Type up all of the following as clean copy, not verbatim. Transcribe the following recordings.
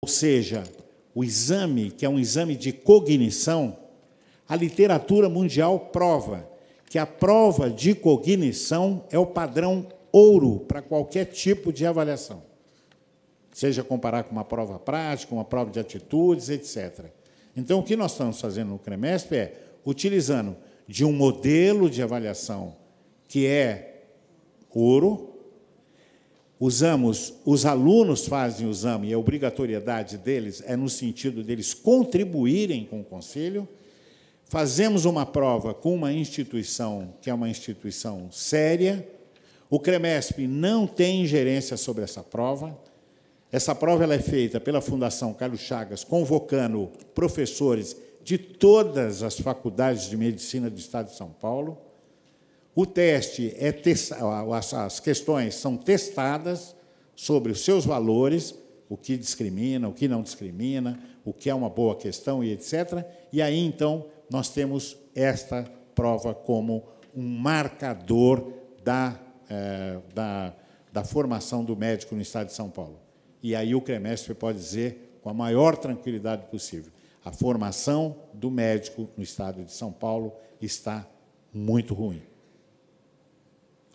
ou seja, o exame, que é um exame de cognição, a literatura mundial prova que a prova de cognição é o padrão ouro para qualquer tipo de avaliação, seja comparar com uma prova prática, uma prova de atitudes, etc. Então, o que nós estamos fazendo no CREMESP é, utilizando de um modelo de avaliação que é ouro, os alunos fazem o exame, e a obrigatoriedade deles é no sentido deles contribuírem com o conselho. Fazemos uma prova com uma instituição que é uma instituição séria. O CREMESP não tem ingerência sobre essa prova. Essa prova ela é feita pela Fundação Carlos Chagas, convocando professores de todas as faculdades de medicina do Estado de São Paulo. O teste é as questões são testadas sobre os seus valores, o que discrimina, o que não discrimina, o que é uma boa questão e etc. E aí, então, nós temos esta prova como um marcador da formação do médico no Estado de São Paulo. E aí o CREMESP pode dizer, com a maior tranquilidade possível, a formação do médico no Estado de São Paulo está muito ruim.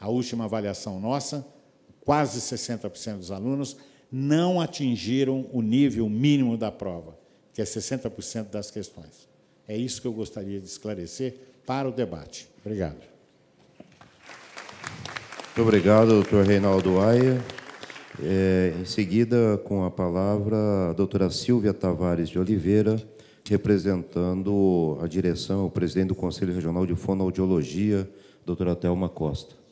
A última avaliação nossa, quase 60% dos alunos não atingiram o nível mínimo da prova, que é 60% das questões. É isso que eu gostaria de esclarecer para o debate. Obrigado. Muito obrigado, doutor Reinaldo Aia. Em seguida, com a palavra, a doutora Silvia Tavares de Oliveira, representando a direção, o presidente do Conselho Regional de Fonoaudiologia, doutora Thelma Costa.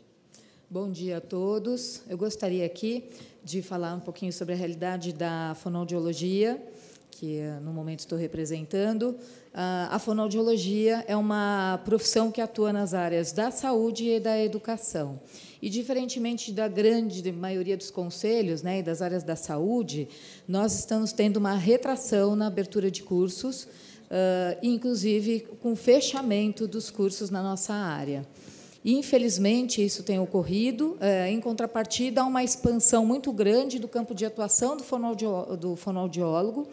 Bom dia a todos. Eu gostaria aqui de falar um pouquinho sobre a realidade da fonoaudiologia, que no momento estou representando. A fonoaudiologia é uma profissão que atua nas áreas da saúde e da educação. E, diferentemente da grande maioria dos conselhos, né, e das áreas da saúde, nós estamos tendo uma retração na abertura de cursos, inclusive com fechamento dos cursos na nossa área. Infelizmente, isso tem ocorrido. Em contrapartida, há uma expansão muito grande do campo de atuação do fonoaudiólogo,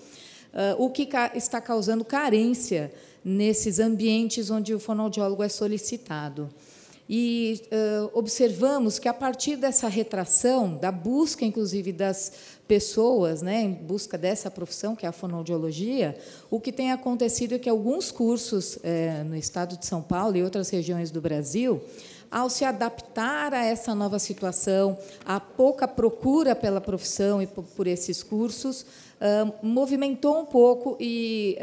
o que está causando carência nesses ambientes onde o fonoaudiólogo é solicitado. E observamos que, a partir dessa retração, da busca, inclusive, das pessoas, né, em busca dessa profissão, que é a fonoaudiologia, o que tem acontecido é que alguns cursos no Estado de São Paulo e outras regiões do Brasil, ao se adaptar a essa nova situação, a pouca procura pela profissão e por esses cursos, movimentou um pouco e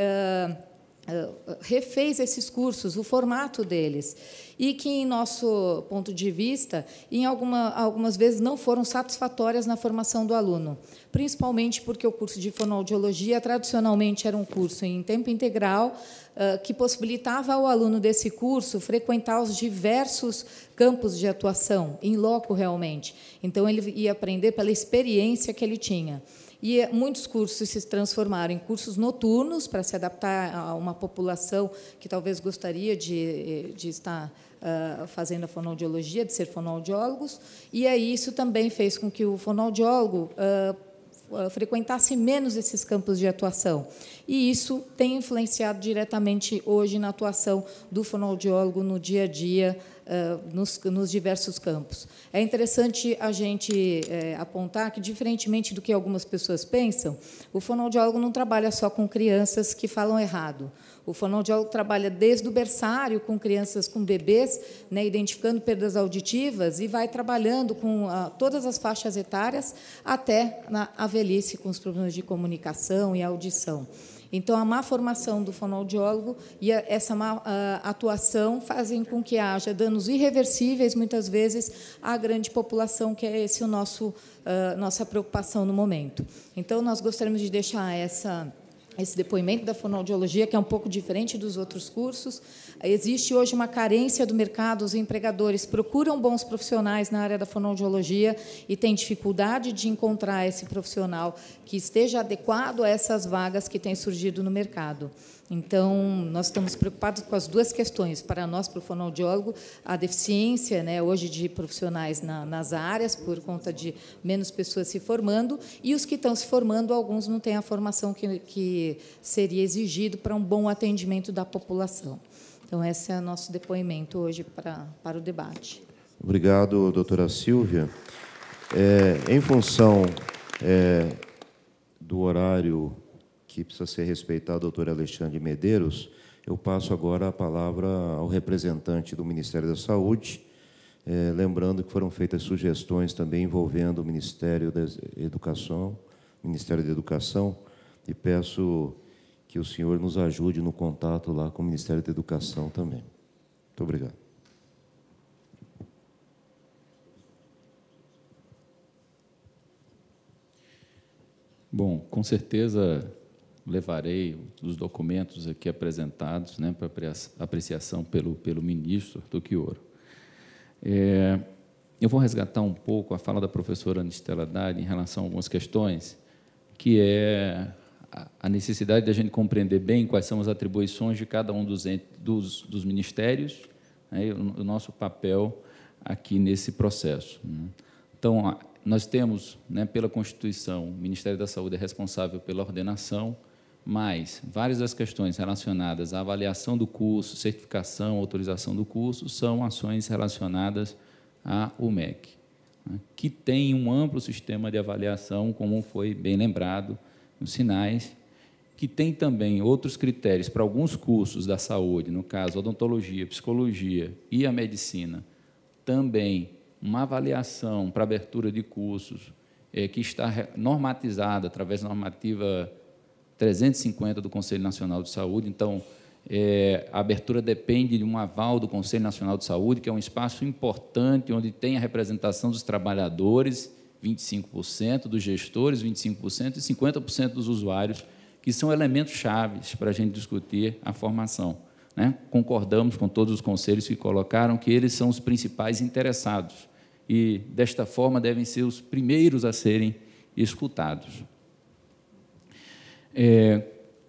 refez esses cursos, o formato deles, e que, em nosso ponto de vista, algumas vezes não foram satisfatórias na formação do aluno, principalmente porque o curso de fonoaudiologia, tradicionalmente, era um curso em tempo integral, que possibilitava ao aluno desse curso frequentar os diversos campos de atuação, em loco, realmente. Então, ele ia aprender pela experiência que ele tinha. E muitos cursos se transformaram em cursos noturnos, para se adaptar a uma população que talvez gostaria de estar fazendo a fonoaudiologia, de ser fonoaudiólogos, e aí isso também fez com que o fonoaudiólogo frequentasse menos esses campos de atuação. E isso tem influenciado diretamente hoje na atuação do fonoaudiólogo no dia a dia, nos diversos campos. É interessante a gente apontar que, diferentemente do que algumas pessoas pensam, o fonoaudiólogo não trabalha só com crianças que falam errado. O fonoaudiólogo trabalha desde o berçário com crianças, com bebês, né, identificando perdas auditivas, e vai trabalhando com todas as faixas etárias até a velhice, com os problemas de comunicação e audição. Então, a má formação do fonoaudiólogo e essa má atuação fazem com que haja danos irreversíveis, muitas vezes, à grande população, que é esse nossa preocupação no momento. Então, nós gostaríamos de deixar esse depoimento da fonoaudiologia, que é um pouco diferente dos outros cursos. Existe hoje uma carência do mercado, os empregadores procuram bons profissionais na área da fonoaudiologia e têm dificuldade de encontrar esse profissional que esteja adequado a essas vagas que têm surgido no mercado. Então, nós estamos preocupados com as duas questões. Para nós, para o fonoaudiólogo, a deficiência, né, hoje de profissionais nas áreas, por conta de menos pessoas se formando, e os que estão se formando, alguns não têm a formação que seria exigido para um bom atendimento da população. Então, esse é o nosso depoimento hoje para o debate. Obrigado, doutora Silvia. Em função do horário que precisa ser respeitado, doutor Alexandre Medeiros, eu passo agora a palavra ao representante do Ministério da Saúde, lembrando que foram feitas sugestões também envolvendo o Ministério da Educação, e peço que o senhor nos ajude no contato lá com o Ministério da Educação também. Muito obrigado. Bom, com certeza levarei os documentos aqui apresentados, né, para apreciação pelo ministro Arthur Chioro. Eu vou resgatar um pouco a fala da professora Anistela Haddad em relação a algumas questões, que é a necessidade de a gente compreender bem quais são as atribuições de cada um dos ministérios, né, e o nosso papel aqui nesse processo, né. Então, nós temos, né, pela Constituição, o Ministério da Saúde é responsável pela ordenação, mas várias das questões relacionadas à avaliação do curso, certificação, autorização do curso, são ações relacionadas ao MEC, né, que tem um amplo sistema de avaliação, como foi bem lembrado nos sinais, que tem também outros critérios para alguns cursos da saúde, no caso, odontologia, psicologia e a medicina, também uma avaliação para abertura de cursos que está normatizada através da normativa 350 do Conselho Nacional de Saúde. Então, a abertura depende de um aval do Conselho Nacional de Saúde, que é um espaço importante, onde tem a representação dos trabalhadores, 25%, dos gestores, 25%, e 50% dos usuários, que são elementos chaves para a gente discutir a formação, né? Concordamos com todos os conselhos que colocaram que eles são os principais interessados e, desta forma, devem ser os primeiros a serem escutados.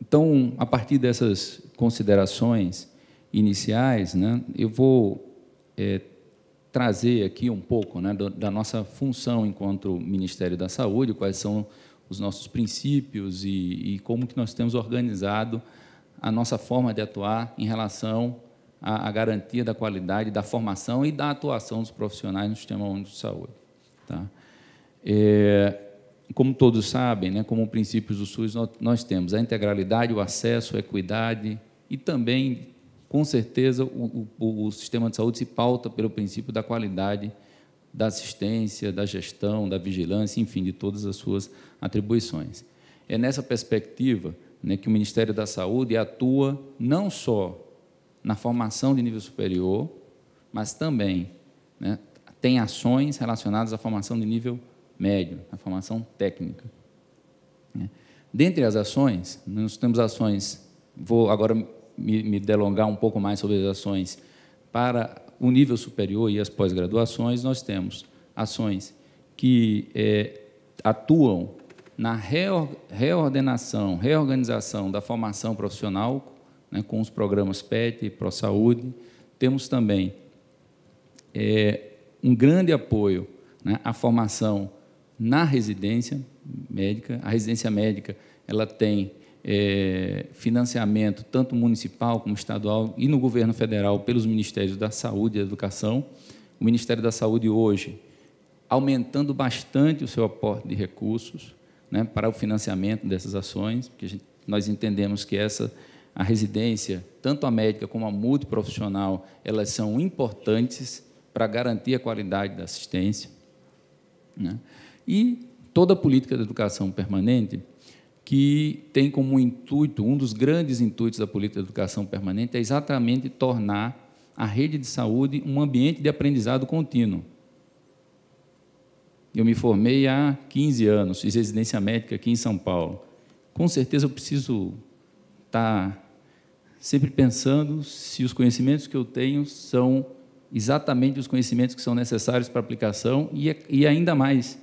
Então, a partir dessas considerações iniciais, né, eu vou trazer aqui um pouco, né, da nossa função enquanto Ministério da Saúde, quais são os nossos princípios e como que nós temos organizado a nossa forma de atuar em relação à garantia da qualidade, da formação e da atuação dos profissionais no Sistema Único de Saúde. Tá? Como todos sabem, né, como princípios do SUS, nós temos a integralidade, o acesso, a equidade e também, com certeza, o sistema de saúde se pauta pelo princípio da qualidade, da assistência, da gestão, da vigilância, enfim, de todas as suas atribuições. É nessa perspectiva, né, que o Ministério da Saúde atua não só na formação de nível superior, mas também, né, tem ações relacionadas à formação de nível médio, à formação técnica. Dentre as ações, nós temos ações, vou agora me delongar um pouco mais sobre as ações para o nível superior e as pós-graduações. Nós temos ações que atuam na reordenação, reorganização da formação profissional, né, com os programas PET e ProSaúde. Temos também um grande apoio, né, à formação na residência médica. A residência médica ela tem financiamento tanto municipal como estadual e no governo federal pelos Ministérios da Saúde e da Educação. O Ministério da Saúde hoje aumentando bastante o seu aporte de recursos, né, para o financiamento dessas ações, porque nós entendemos que a residência, tanto a médica como a multiprofissional, elas são importantes para garantir a qualidade da assistência, né? E toda a política de educação permanente, que tem como intuito, um dos grandes intuitos da política de educação permanente é exatamente tornar a rede de saúde um ambiente de aprendizado contínuo. Eu me formei há 15 anos, fiz residência médica aqui em São Paulo. com certeza eu preciso estar sempre pensando se os conhecimentos que eu tenho são exatamente os conhecimentos que são necessários para a aplicação e ainda mais,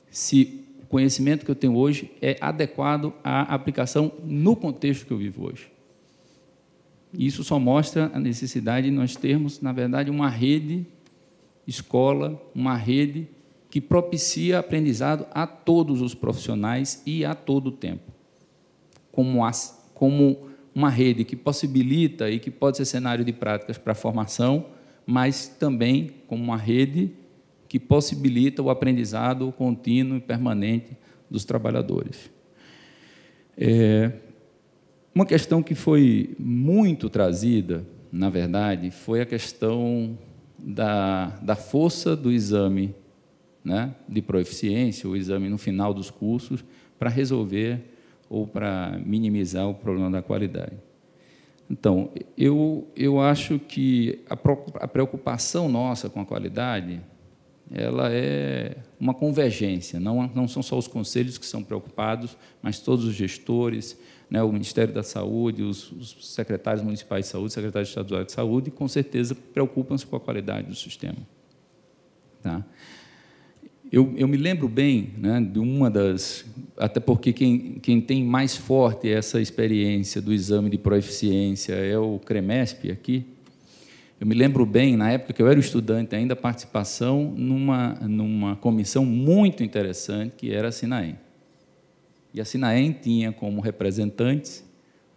se o conhecimento que eu tenho hoje é adequado à aplicação no contexto que eu vivo hoje. Isso só mostra a necessidade de nós termos, na verdade, uma rede escola, uma rede que propicia aprendizado a todos os profissionais e a todo o tempo, como uma rede que possibilita e que pode ser cenário de práticas para a formação, mas também como uma rede que possibilita o aprendizado contínuo e permanente dos trabalhadores. Uma questão que foi muito trazida, na verdade, foi a questão da força do exame, né, de proeficiência, o exame no final dos cursos, para resolver ou para minimizar o problema da qualidade. Então, eu acho que a preocupação nossa com a qualidade, ela é uma convergência, não são só os conselhos que são preocupados, mas todos os gestores, né, o Ministério da Saúde, os secretários municipais de saúde, secretários estaduais de saúde, com certeza preocupam-se com a qualidade do sistema. Tá? Eu me lembro bem, né, de uma das... Até porque quem tem mais forte essa experiência do exame de proeficiência é o CREMESP aqui. Eu me lembro bem, na época que eu era estudante ainda, a participação numa comissão muito interessante, que era a SINAEM. E a SINAEM tinha como representantes,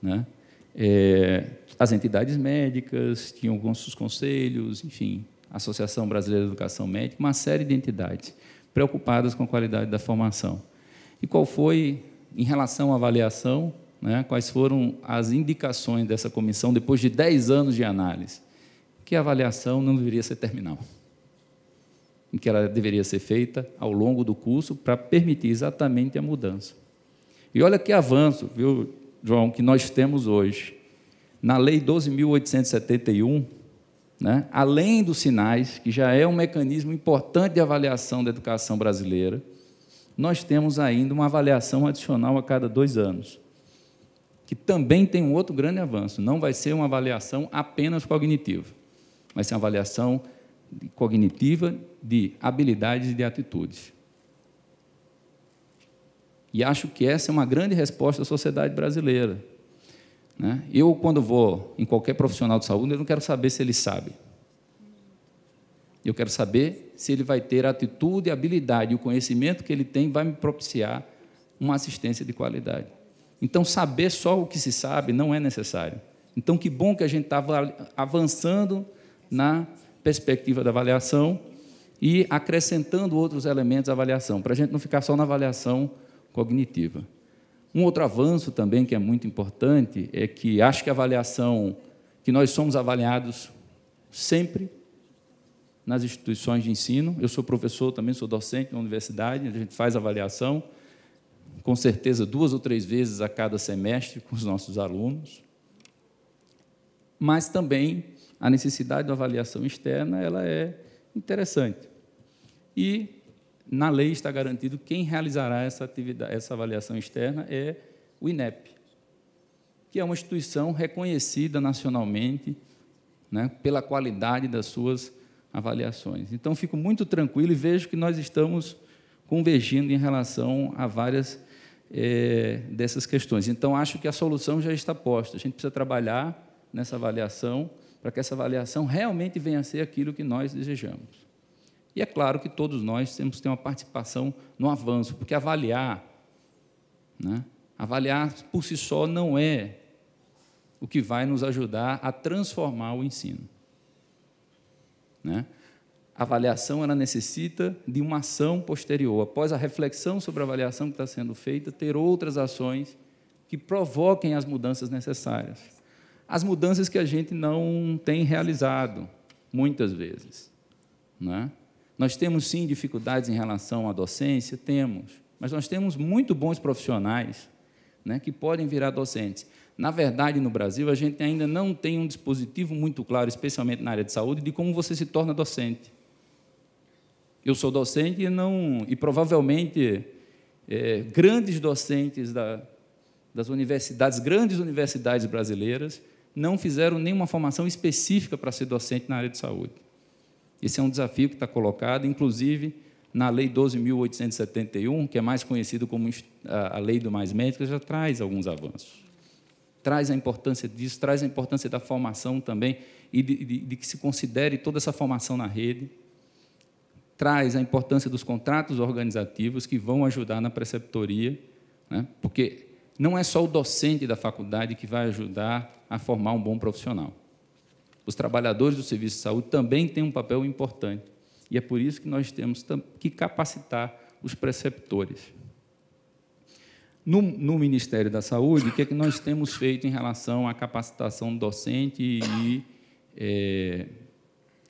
né, as entidades médicas, tinham alguns conselhos, enfim, a Associação Brasileira de Educação Médica, uma série de entidades preocupadas com a qualidade da formação. E qual foi, em relação à avaliação, né, quais foram as indicações dessa comissão, depois de 10 anos de análise? Que a avaliação não deveria ser terminal, que ela deveria ser feita ao longo do curso para permitir exatamente a mudança. E olha que avanço, viu, João, que nós temos hoje. Na Lei 12.871, né, além dos sinais, que já é um mecanismo importante de avaliação da educação brasileira, nós temos ainda uma avaliação adicional a cada 2 anos, que também tem um outro grande avanço. Não vai ser uma avaliação apenas cognitiva, vai ser uma avaliação cognitiva de habilidades e de atitudes. E acho que essa é uma grande resposta à sociedade brasileira. Né? Eu, quando vou em qualquer profissional de saúde, eu não quero saber se ele sabe. Eu quero saber se ele vai ter a atitude, a habilidade e o conhecimento que ele tem vai me propiciar uma assistência de qualidade. Então, saber só o que se sabe não é necessário. Então, que bom que a gente está avançando na perspectiva da avaliação e acrescentando outros elementos à avaliação, para a gente não ficar só na avaliação cognitiva. Um outro avanço também que é muito importante é que acho que a avaliação, que nós somos avaliados sempre nas instituições de ensino. Eu sou professor, também sou docente na universidade, a gente faz avaliação, com certeza 2 ou 3 vezes a cada semestre com os nossos alunos. Mas também a necessidade da avaliação externa, ela é interessante. E na lei está garantido quem realizará essa atividade, essa avaliação externa é o INEP, que é uma instituição reconhecida nacionalmente, né, pela qualidade das suas avaliações. Então, fico muito tranquilo e vejo que nós estamos convergindo em relação a várias dessas questões. Então, acho que a solução já está posta. A gente precisa trabalhar nessa avaliação para que essa avaliação realmente venha a ser aquilo que nós desejamos. E é claro que todos nós temos que ter uma participação no avanço, porque avaliar, né, avaliar por si só não é o que vai nos ajudar a transformar o ensino. Né? A avaliação ela necessita de uma ação posterior. Após a reflexão sobre a avaliação que está sendo feita, ter outras ações que provoquem as mudanças necessárias. As mudanças que a gente não tem realizado, muitas vezes. Né? Nós temos, sim, dificuldades em relação à docência? Temos, mas nós temos muito bons profissionais, né, que podem virar docentes. Na verdade, no Brasil, a gente ainda não tem um dispositivo muito claro, especialmente na área de saúde, de como você se torna docente. Eu sou docente e provavelmente grandes docentes das universidades, grandes universidades brasileiras, não fizeram nenhuma formação específica para ser docente na área de saúde. Esse é um desafio que está colocado, inclusive, na Lei 12.871, que é mais conhecido como a Lei do Mais Médicos, já traz alguns avanços. Traz a importância disso, traz a importância da formação também, e de que se considere toda essa formação na rede, traz a importância dos contratos organizativos que vão ajudar na preceptoria, né? Porque não é só o docente da faculdade que vai ajudar a formar um bom profissional. Os trabalhadores do serviço de saúde também têm um papel importante, e é por isso que nós temos que capacitar os preceptores. No Ministério da Saúde, o que é que nós temos feito em relação à capacitação docente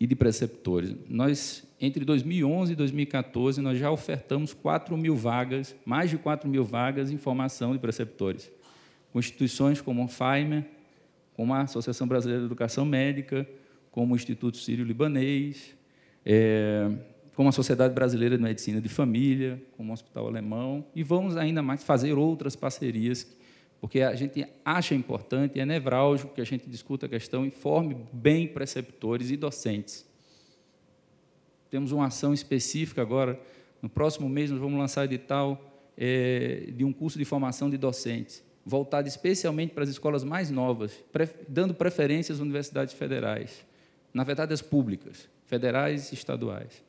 e de preceptores? Nós, entre 2011 e 2014, nós já ofertamos 4.000 vagas, mais de 4.000 vagas em formação de preceptores, com instituições como a FAIMER, como a Associação Brasileira de Educação Médica, como o Instituto Sírio-Libanês, como a Sociedade Brasileira de Medicina de Família, como o Hospital Alemão, e vamos ainda mais fazer outras parcerias, porque a gente acha importante, é nevrálgico que a gente discuta a questão e forme bem preceptores e docentes. Temos uma ação específica agora, no próximo mês nós vamos lançar edital de um curso de formação de docentes, voltado especialmente para as escolas mais novas, dando preferência às universidades federais, na verdade as públicas, federais e estaduais,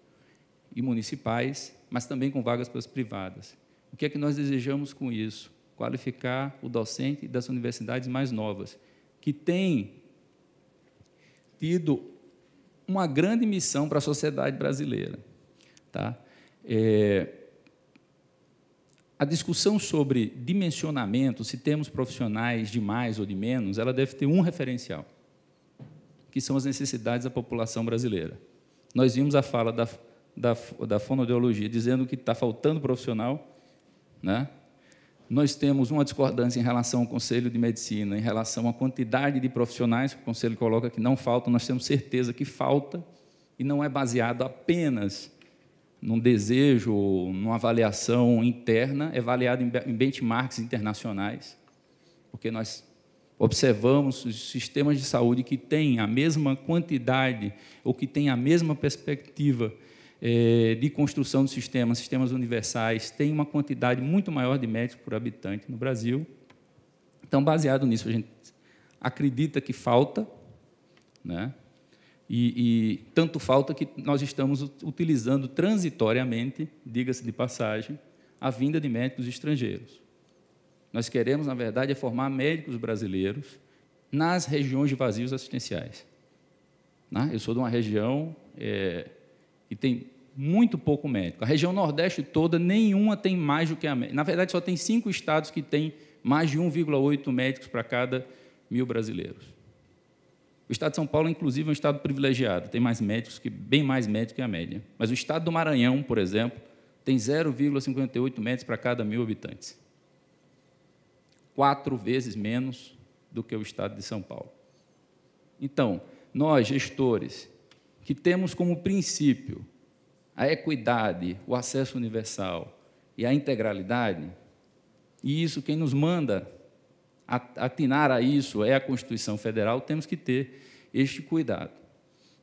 e municipais, mas também com vagas para as privadas. O que é que nós desejamos com isso? Qualificar o docente das universidades mais novas, que têm tido uma grande missão para a sociedade brasileira. Tá? A discussão sobre dimensionamento, se temos profissionais de mais ou de menos, ela deve ter um referencial, que são as necessidades da população brasileira. Nós vimos a fala da fonoaudiologia dizendo que está faltando profissional, né? Nós temos uma discordância em relação ao Conselho de Medicina, em relação à quantidade de profissionais que o Conselho coloca que não faltam, nós temos certeza que falta, e não é baseado apenas num desejo, numa avaliação interna, é avaliado em benchmarks internacionais, porque nós observamos os sistemas de saúde que têm a mesma quantidade ou que têm a mesma perspectiva de construção de sistemas universais, têm uma quantidade muito maior de médicos por habitante no Brasil. Então, baseado nisso, a gente acredita que falta, né? E tanto falta que nós estamos utilizando transitoriamente, diga-se de passagem, a vinda de médicos estrangeiros. Nós queremos, na verdade, formar médicos brasileiros nas regiões de vazios assistenciais. Eu sou de uma região que tem muito pouco médico. A região Nordeste toda, nenhuma tem mais do que a média. Na verdade, só tem 5 estados que têm mais de 1,8 médicos para cada 1.000 brasileiros. O estado de São Paulo, inclusive, é um estado privilegiado, tem mais médicos, bem mais médicos que a média. Mas o estado do Maranhão, por exemplo, tem 0,58 médicos para cada 1.000 habitantes. 4 vezes menos do que o estado de São Paulo. Então, nós, gestores, que temos como princípio a equidade, o acesso universal e a integralidade, e isso quem nos manda atinar a isso é a Constituição Federal, temos que ter este cuidado.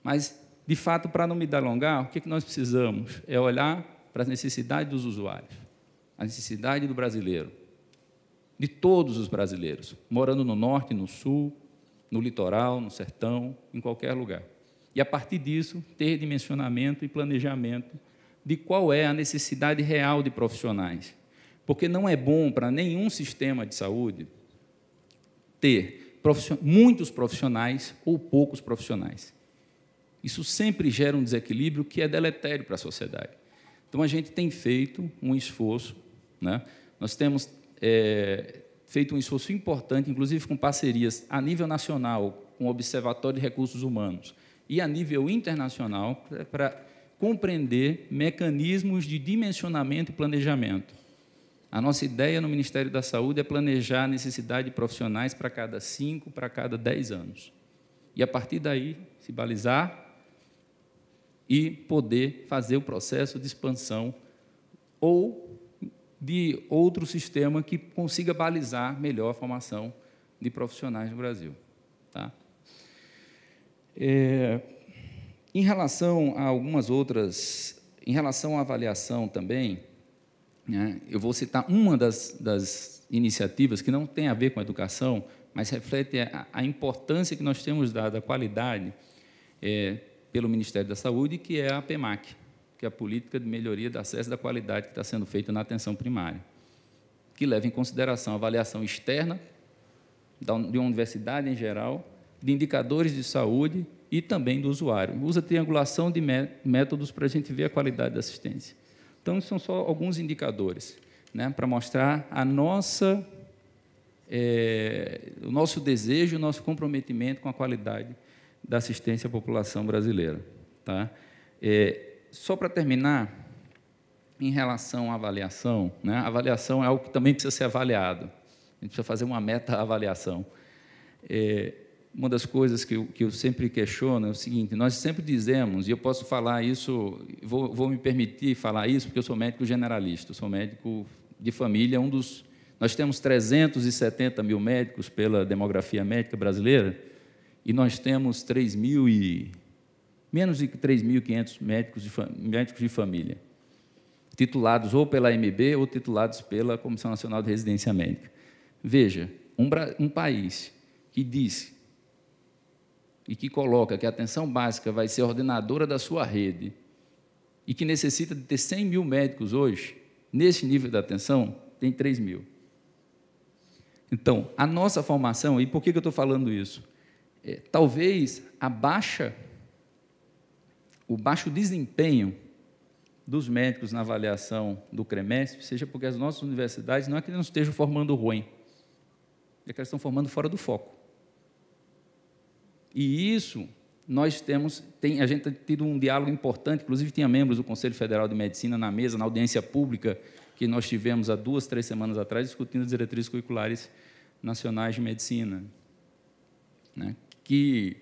Mas, de fato, para não me delongar, o que nós precisamos é olhar para as necessidades dos usuários, a necessidade do brasileiro, de todos os brasileiros, morando no norte, no sul, no litoral, no sertão, em qualquer lugar. E, a partir disso, ter dimensionamento e planejamento de qual é a necessidade real de profissionais. Porque não é bom para nenhum sistema de saúde ter muitos profissionais ou poucos profissionais. Isso sempre gera um desequilíbrio que é deletério para a sociedade. Então, a gente tem feito um esforço, né? Nós temos feito um esforço importante, inclusive com parcerias a nível nacional, com o Observatório de Recursos Humanos, e a nível internacional, para compreender mecanismos de dimensionamento e planejamento. A nossa ideia no Ministério da Saúde é planejar a necessidade de profissionais para cada 5, para cada 10 anos. E, a partir daí, se balizar e poder fazer o processo de expansão ou de outro sistema que consiga balizar melhor a formação de profissionais no Brasil. Tá? Em relação a algumas outras, em relação à avaliação também, né, eu vou citar uma das iniciativas que não tem a ver com a educação, mas reflete a importância que nós temos dado à qualidade pelo Ministério da Saúde, que é a PEMAC, que é a Política de Melhoria do Acesso da Qualidade que está sendo feita na atenção primária, que leva em consideração a avaliação externa de uma universidade em geral, de indicadores de saúde e também do usuário. Usa triangulação de métodos para a gente ver a qualidade da assistência. Então, são só alguns indicadores, né, para mostrar o nosso desejo, o nosso comprometimento com a qualidade da assistência à população brasileira. Tá? Só para terminar, em relação à avaliação, né, a avaliação é algo que também precisa ser avaliado. A gente precisa fazer uma meta-avaliação. Uma das coisas que eu sempre questiono é o seguinte: nós sempre dizemos, e eu posso falar isso, vou me permitir falar isso, porque eu sou médico generalista, eu sou médico de família, nós temos 370 mil médicos pela demografia médica brasileira, e nós temos menos de 3.500 médicos de família, titulados ou pela AMB ou titulados pela Comissão Nacional de Residência Médica. Veja, um país que diz e que coloca que a atenção básica vai ser ordenadora da sua rede e que necessita de ter 100 mil médicos hoje, nesse nível de atenção, tem 3 mil. Então, a nossa formação, e por que eu estou falando isso? Talvez o baixo desempenho dos médicos na avaliação do CREMESP seja porque as nossas universidades não é que não estejam formando ruim, é que elas estão formando fora do foco. E isso, a gente tem tido um diálogo importante, inclusive tinha membros do Conselho Federal de Medicina na mesa, na audiência pública, que nós tivemos há 2, 3 semanas atrás, discutindo as diretrizes curriculares nacionais de medicina, né? que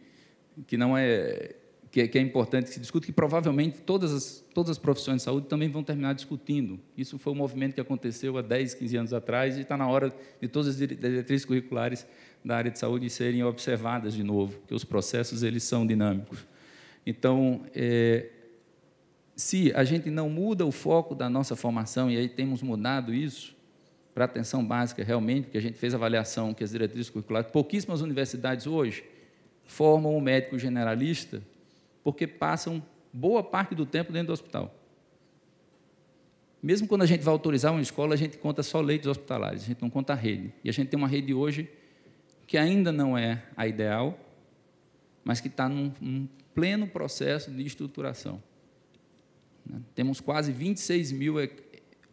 é importante que se discute, que provavelmente todas as profissões de saúde também vão terminar discutindo. Isso foi um movimento que aconteceu há 10, 15 anos atrás, e está na hora de todas as diretrizes curriculares da área de saúde serem observadas de novo, porque os processos eles são dinâmicos. Então, se a gente não muda o foco da nossa formação, e aí temos mudado isso para a atenção básica realmente, porque a gente fez avaliação que as diretrizes curriculares, pouquíssimas universidades hoje formam um médico generalista, porque passam boa parte do tempo dentro do hospital. Mesmo quando a gente vai autorizar uma escola, a gente conta só leitos hospitalares, a gente não conta a rede. E a gente tem uma rede hoje que ainda não é a ideal, mas que está num pleno processo de estruturação. Temos quase 26 mil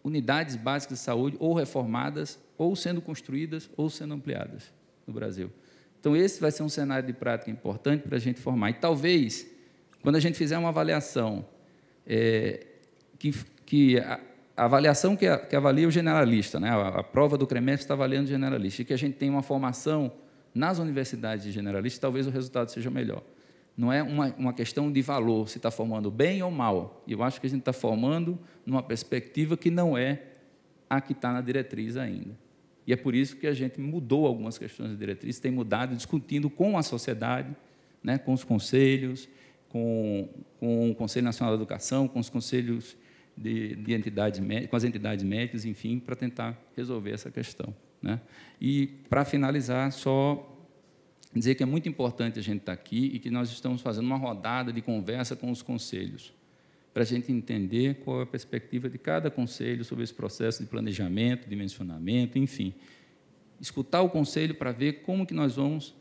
unidades básicas de saúde, ou reformadas, ou sendo construídas, ou sendo ampliadas no Brasil. Então, esse vai ser um cenário de prática importante para a gente formar. E talvez, quando a gente fizer uma avaliação, a avaliação que avalia o generalista, né? A prova do CREMESP está avaliando o generalista, e que a gente tem uma formação nas universidades de generalistas, talvez o resultado seja melhor. Não é uma questão de valor, se está formando bem ou mal. Eu acho que a gente está formando numa perspectiva que não é a que está na diretriz ainda. E é por isso que a gente mudou algumas questões da diretriz, tem mudado, discutindo com a sociedade, né, com os conselhos, com o Conselho Nacional da Educação, com os conselhos de entidades médicas, com as entidades médicas, enfim, para tentar resolver essa questão, né? E, para finalizar, só dizer que é muito importante a gente estar aqui e que nós estamos fazendo uma rodada de conversa com os conselhos, para a gente entender qual é a perspectiva de cada conselho sobre esse processo de planejamento, dimensionamento, enfim. Escutar o conselho para ver como que nós vamos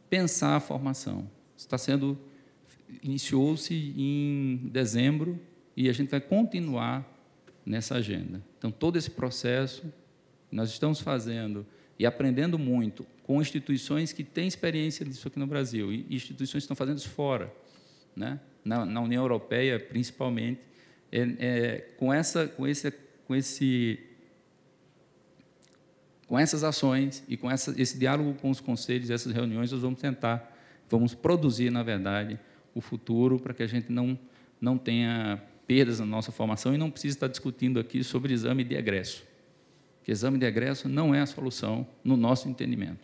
pensar a formação. Iniciou-se em dezembro e a gente vai continuar nessa agenda. Então, todo esse processo nós estamos fazendo e aprendendo muito com instituições que têm experiência disso aqui no Brasil e instituições que estão fazendo isso fora, né? Na União Europeia, principalmente, com essas ações e com esse diálogo com os conselhos, essas reuniões, nós vamos produzir, na verdade, o futuro para que a gente não tenha perdas na nossa formação e não precise estar discutindo aqui sobre exame de egresso, que exame de egresso não é a solução no nosso entendimento.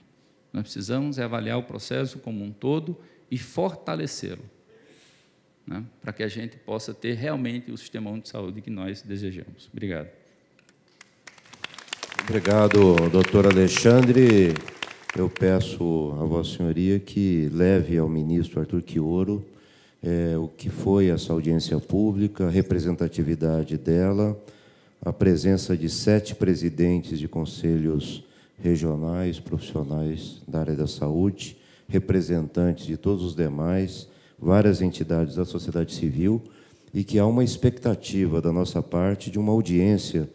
Nós precisamos avaliar o processo como um todo e fortalecê-lo, né, para que a gente possa ter realmente o Sistema Único de Saúde que nós desejamos. Obrigado. Obrigado, doutor Alexandre. Eu peço a Vossa Senhoria que leve ao ministro Arthur Quioro o que foi essa audiência pública, a representatividade dela, a presença de 7 presidentes de conselhos regionais, profissionais da área da saúde, representantes de todos os demais, várias entidades da sociedade civil, e que há uma expectativa da nossa parte de uma audiência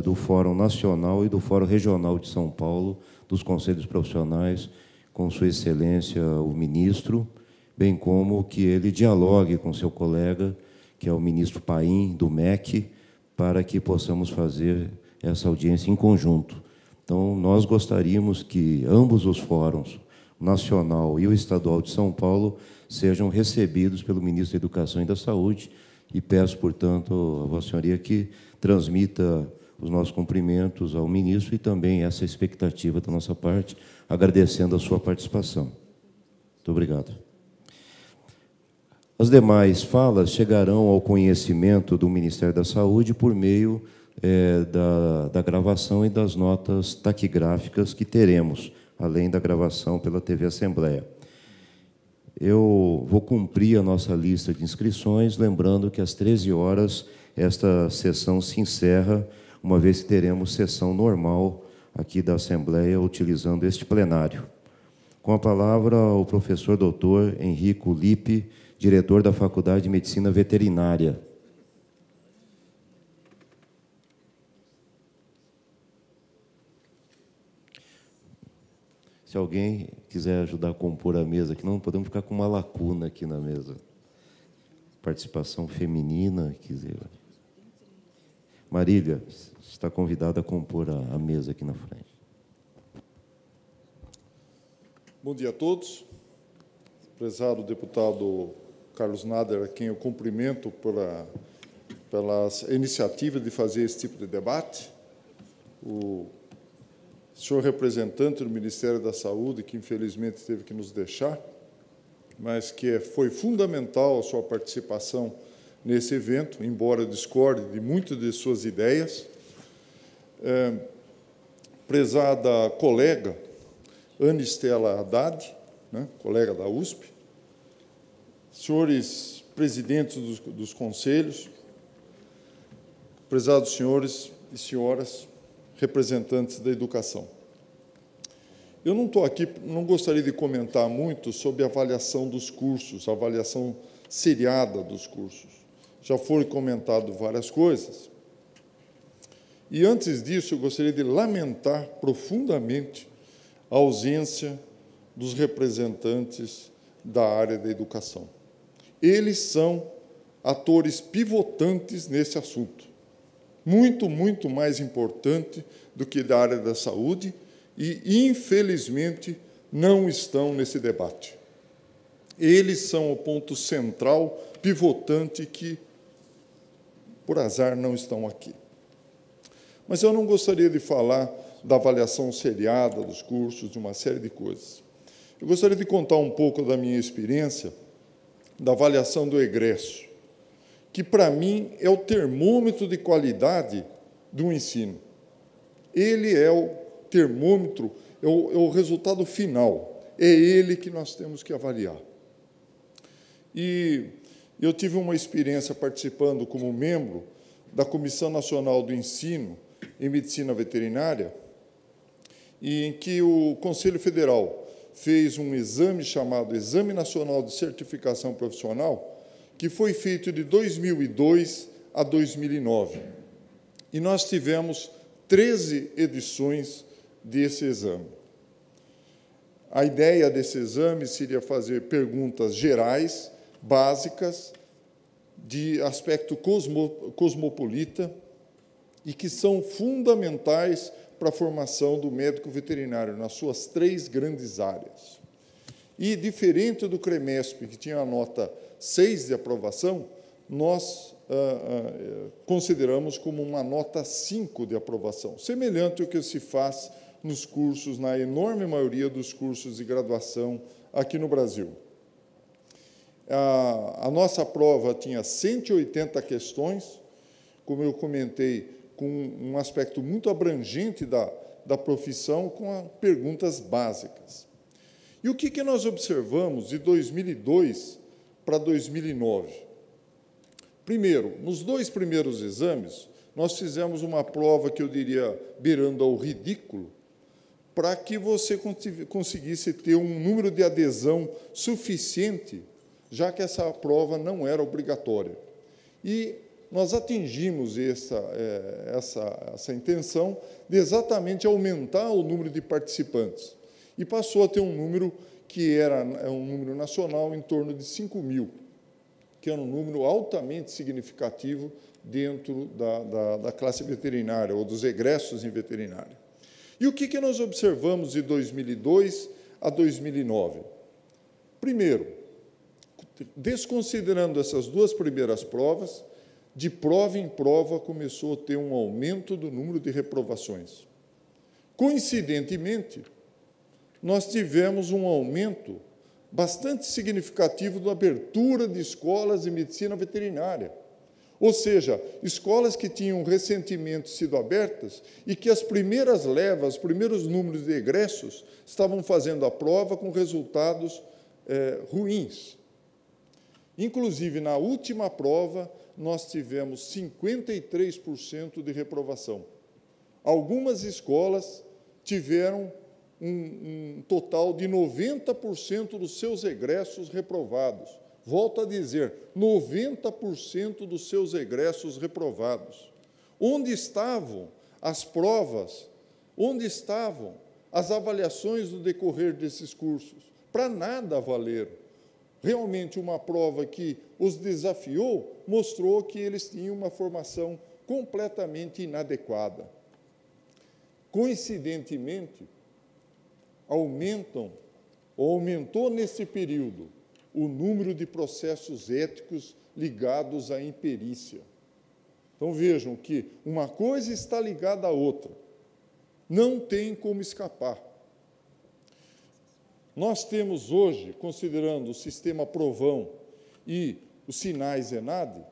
do Fórum Nacional e do Fórum Regional de São Paulo, dos conselhos profissionais, com Sua Excelência, o ministro, bem como que ele dialogue com seu colega, que é o ministro Paim, do MEC, para que possamos fazer essa audiência em conjunto. Então, nós gostaríamos que ambos os fóruns, o nacional e o estadual de São Paulo, sejam recebidos pelo ministro da Educação e da Saúde, e peço, portanto, a Vossa Senhoria que transmita os nossos cumprimentos ao ministro e também essa expectativa da nossa parte, agradecendo a sua participação. Muito obrigado. As demais falas chegarão ao conhecimento do Ministério da Saúde por meio da gravação e das notas taquigráficas que teremos, além da gravação pela TV Assembleia. Eu vou cumprir a nossa lista de inscrições, lembrando que às 13 horas esta sessão se encerra, uma vez que teremos sessão normal aqui da Assembleia, utilizando este plenário. Com a palavra, o professor doutor Henrico Lippe, diretor da Faculdade de Medicina Veterinária. Se alguém quiser ajudar a compor a mesa, que não podemos ficar com uma lacuna aqui na mesa. Participação feminina, quiser. Marília, está convidada a compor a mesa aqui na frente. Bom dia a todos. Prezado deputado Carlos Nader, a quem eu cumprimento pela iniciativa de fazer esse tipo de debate. O senhor representante do Ministério da Saúde, que infelizmente teve que nos deixar, mas que foi fundamental a sua participação nesse evento, embora discorde de muitas de suas ideias. Prezada colega Ana Estela Haddad, né, colega da USP, senhores presidentes dos conselhos, prezados senhores e senhoras, representantes da educação. Eu não estou aqui, não gostaria de comentar muito sobre a avaliação dos cursos, a avaliação seriada dos cursos. Já foram comentado várias coisas. E, antes disso, eu gostaria de lamentar profundamente a ausência dos representantes da área da educação. Eles são atores pivotantes nesse assunto, muito, muito mais importante do que da área da saúde e, infelizmente, não estão nesse debate. Eles são o ponto central, pivotante, que, por azar, não estão aqui. Mas eu não gostaria de falar da avaliação seriada dos cursos, de uma série de coisas. Eu gostaria de contar um pouco da minha experiência da avaliação do egresso, que, para mim, é o termômetro de qualidade do ensino. Ele é o termômetro, é o resultado final. É ele que nós temos que avaliar. E eu tive uma experiência participando como membro da Comissão Nacional do Ensino em Medicina Veterinária, em que o Conselho Federal fez um exame chamado Exame Nacional de Certificação Profissional, que foi feito de 2002 a 2009. E nós tivemos 13 edições desse exame. A ideia desse exame seria fazer perguntas gerais, básicas, de aspecto cosmopolita, e que são fundamentais para a formação do médico veterinário, nas suas 3 grandes áreas. E, diferente do CREMESP, que tinha a nota 6 de aprovação, nós consideramos como uma nota 5 de aprovação, semelhante ao que se faz nos cursos, na enorme maioria dos cursos de graduação aqui no Brasil. A nossa prova tinha 180 questões, como eu comentei, com um aspecto muito abrangente da profissão, com perguntas básicas. E o que nós observamos de 2002 para 2009? Primeiro, nos 2 primeiros exames, nós fizemos uma prova que eu diria beirando ao ridículo, para que você conseguisse ter um número de adesão suficiente, já que essa prova não era obrigatória. E nós atingimos essa intenção de exatamente aumentar o número de participantes. E passou a ter um número que era um número nacional em torno de 5.000, que era um número altamente significativo dentro da classe veterinária, ou dos egressos em veterinária. E o que nós observamos de 2002 a 2009? Primeiro, desconsiderando essas 2 primeiras provas, de prova em prova começou a ter um aumento do número de reprovações. Coincidentemente, nós tivemos um aumento bastante significativo da abertura de escolas de medicina veterinária. Ou seja, escolas que tinham recentemente sido abertas e que as primeiras levas, os primeiros números de egressos, estavam fazendo a prova com resultados ruins. Inclusive, na última prova, nós tivemos 53% de reprovação. Algumas escolas tiveram um total de 90% dos seus egressos reprovados. Volto a dizer, 90% dos seus egressos reprovados. Onde estavam as provas? Onde estavam as avaliações no decorrer desses cursos? Para nada valeram. Realmente, uma prova que os desafiou mostrou que eles tinham uma formação completamente inadequada. Coincidentemente, aumentou nesse período o número de processos éticos ligados à imperícia. Então, vejam que uma coisa está ligada à outra. Não tem como escapar. Nós temos hoje, considerando o sistema Provão e os sinais ENADE,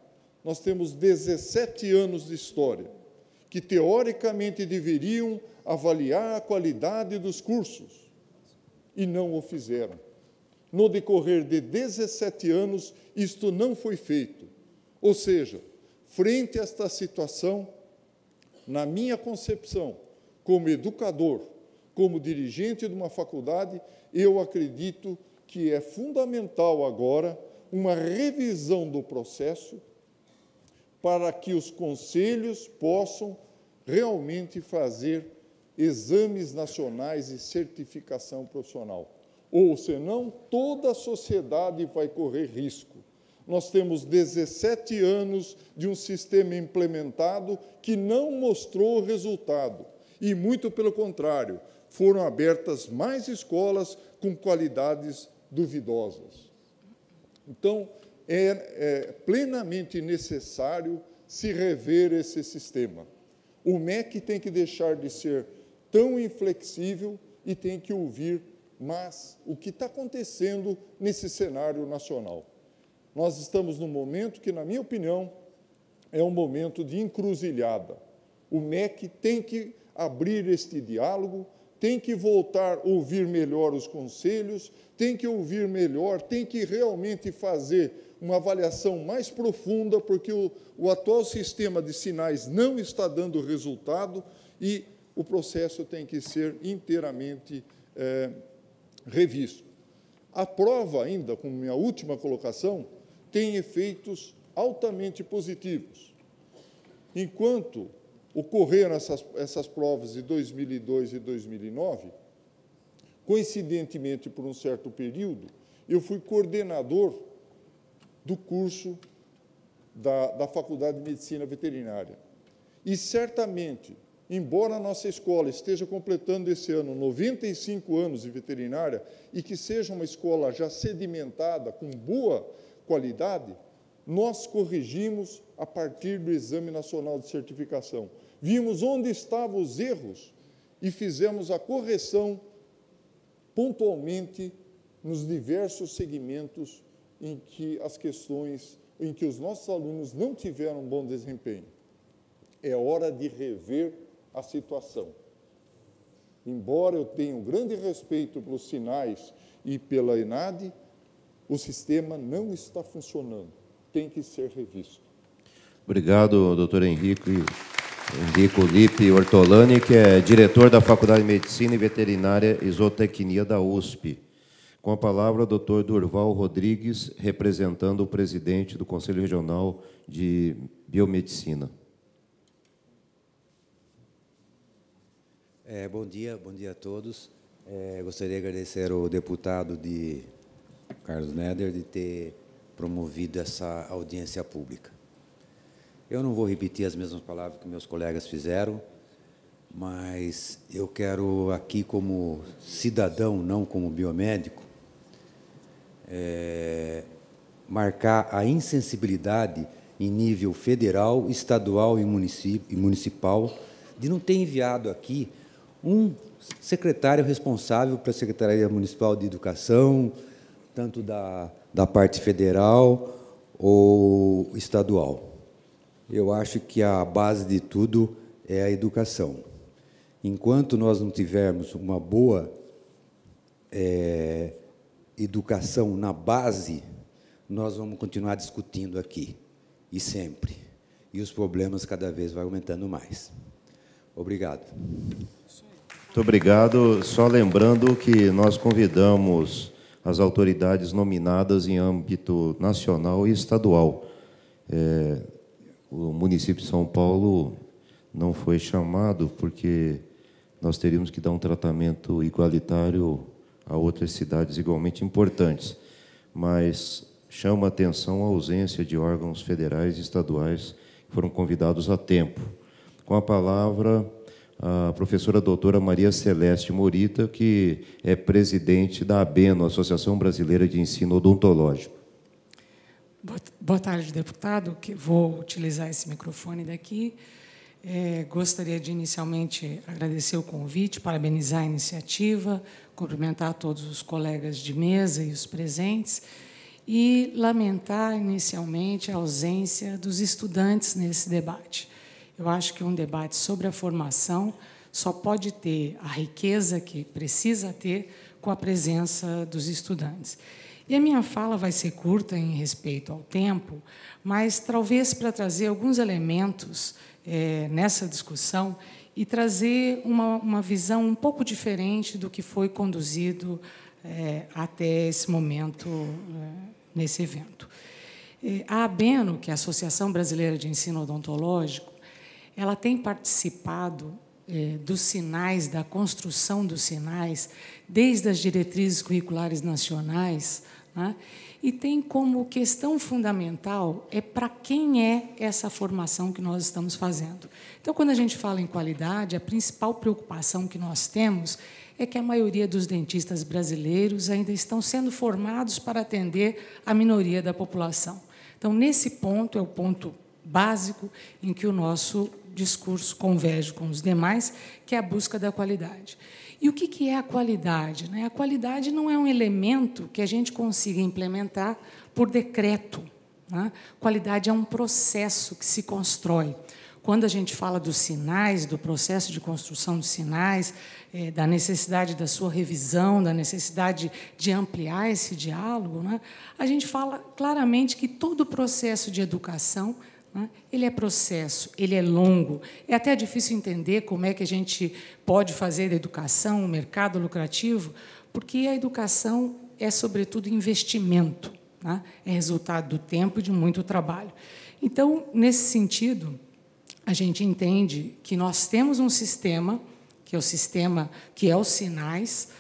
nós temos 17 anos de história, que, teoricamente, deveriam avaliar a qualidade dos cursos, e não o fizeram. No decorrer de 17 anos, isto não foi feito. Ou seja, frente a esta situação, na minha concepção, como educador, como dirigente de uma faculdade, eu acredito que é fundamental agora uma revisão do processo para que os conselhos possam realmente fazer exames nacionais de certificação profissional. Ou, senão, toda a sociedade vai correr risco. Nós temos 17 anos de um sistema implementado que não mostrou resultado. E, muito pelo contrário, foram abertas mais escolas com qualidades duvidosas. Então, é plenamente necessário se rever esse sistema. O MEC tem que deixar de ser tão inflexível e tem que ouvir mais o que está acontecendo nesse cenário nacional. Nós estamos num momento que, na minha opinião, é um momento de encruzilhada. O MEC tem que abrir este diálogo, tem que voltar a ouvir melhor os conselhos, tem que ouvir melhor, tem que realmente fazer uma avaliação mais profunda, porque o atual sistema de sinais não está dando resultado e o processo tem que ser inteiramente revisto. A prova, ainda, como minha última colocação, tem efeitos altamente positivos. Enquanto ocorreram essas provas de 2002 e 2009, coincidentemente, por um certo período, eu fui coordenador do curso da Faculdade de Medicina Veterinária. E, certamente, embora a nossa escola esteja completando esse ano 95 anos de veterinária e que seja uma escola já sedimentada, com boa qualidade, nós corrigimos a partir do Exame Nacional de Certificação. Vimos onde estavam os erros e fizemos a correção pontualmente nos diversos segmentos em que as questões, em que os nossos alunos não tiveram bom desempenho. É hora de rever a situação. Embora eu tenha um grande respeito pelos sinais e pela ENAD, o sistema não está funcionando, tem que ser revisto. Obrigado, doutor Henrico Lippe Ortolani, que é diretor da Faculdade de Medicina e Veterinária e Zootecnia da USP. Com a palavra, o doutor Durval Rodrigues, representando o presidente do Conselho Regional de Biomedicina. Bom dia a todos. Gostaria de agradecer ao deputado Carlos Neder de ter promovido essa audiência pública. Eu não vou repetir as mesmas palavras que meus colegas fizeram, mas eu quero aqui, como cidadão, não como biomédico, marcar a insensibilidade em nível federal, estadual e municipal de não ter enviado aqui um secretário responsável para a Secretaria Municipal de Educação, tanto da parte federal ou estadual. Eu acho que a base de tudo é a educação. Enquanto nós não tivermos uma boa educação na base, nós vamos continuar discutindo aqui, e sempre. E os problemas cada vez vão aumentando mais. Obrigado. Muito obrigado. Só lembrando que nós convidamos as autoridades nominadas em âmbito nacional e estadual. O município de São Paulo não foi chamado porque nós teríamos que dar um tratamento igualitário a outras cidades igualmente importantes, mas chama a atenção a ausência de órgãos federais e estaduais que foram convidados a tempo. Com a palavra, a professora doutora Maria Celeste Morita, que é presidente da ABENO, Associação Brasileira de Ensino Odontológico. Boa tarde, deputado, que vou utilizar esse microfone daqui. Gostaria de, inicialmente, agradecer o convite, parabenizar a iniciativa, cumprimentar todos os colegas de mesa e os presentes, e lamentar, inicialmente, a ausência dos estudantes nesse debate. Eu acho que um debate sobre a formação só pode ter a riqueza que precisa ter com a presença dos estudantes. E a minha fala vai ser curta em respeito ao tempo, mas talvez para trazer alguns elementos nessa discussão e trazer uma visão um pouco diferente do que foi conduzido até esse momento, nesse evento. A ABENO, que é a Associação Brasileira de Ensino Odontológico, ela tem participado dos sinais, da construção dos sinais, desde as diretrizes curriculares nacionais, né? E tem como questão fundamental para quem é essa formação que nós estamos fazendo. Então, quando a gente fala em qualidade, a principal preocupação que nós temos é que a maioria dos dentistas brasileiros ainda estão sendo formados para atender a minoria da população. Então, nesse ponto, é o ponto básico em que o nosso discurso converge com os demais, que é a busca da qualidade. E o que é a qualidade? A qualidade não é um elemento que a gente consiga implementar por decreto. Qualidade é um processo que se constrói. Quando a gente fala dos sinais, do processo de construção dos sinais, da necessidade da sua revisão, da necessidade de ampliar esse diálogo, a gente fala claramente que todo o processo de educação, ele é processo, ele é longo. É até difícil entender como é que a gente pode fazer da educação um mercado lucrativo, porque a educação é, sobretudo, investimento, é resultado do tempo e de muito trabalho. Então, nesse sentido, a gente entende que nós temos um sistema, que é o sistema que é os sinais,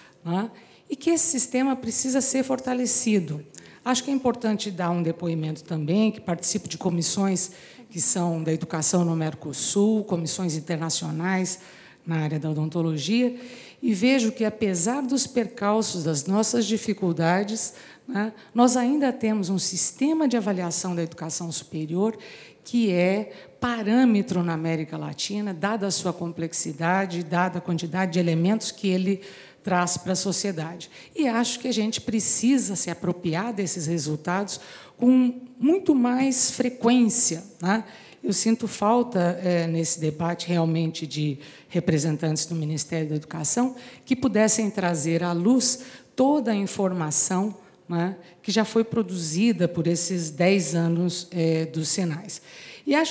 e que esse sistema precisa ser fortalecido. Acho que é importante dar um depoimento também, que participo de comissões que são da educação no Mercosul, comissões internacionais na área da odontologia, e vejo que, apesar dos percalços, das nossas dificuldades, né, nós ainda temos um sistema de avaliação da educação superior que é parâmetro na América Latina, dada a sua complexidade, dada a quantidade de elementos que ele traz para a sociedade. E acho que a gente precisa se apropriar desses resultados com muito mais frequência, né? Eu sinto falta, nesse debate, realmente, de representantes do Ministério da Educação que pudessem trazer à luz toda a informação, né, que já foi produzida por esses 10 anos dos Senais. E acho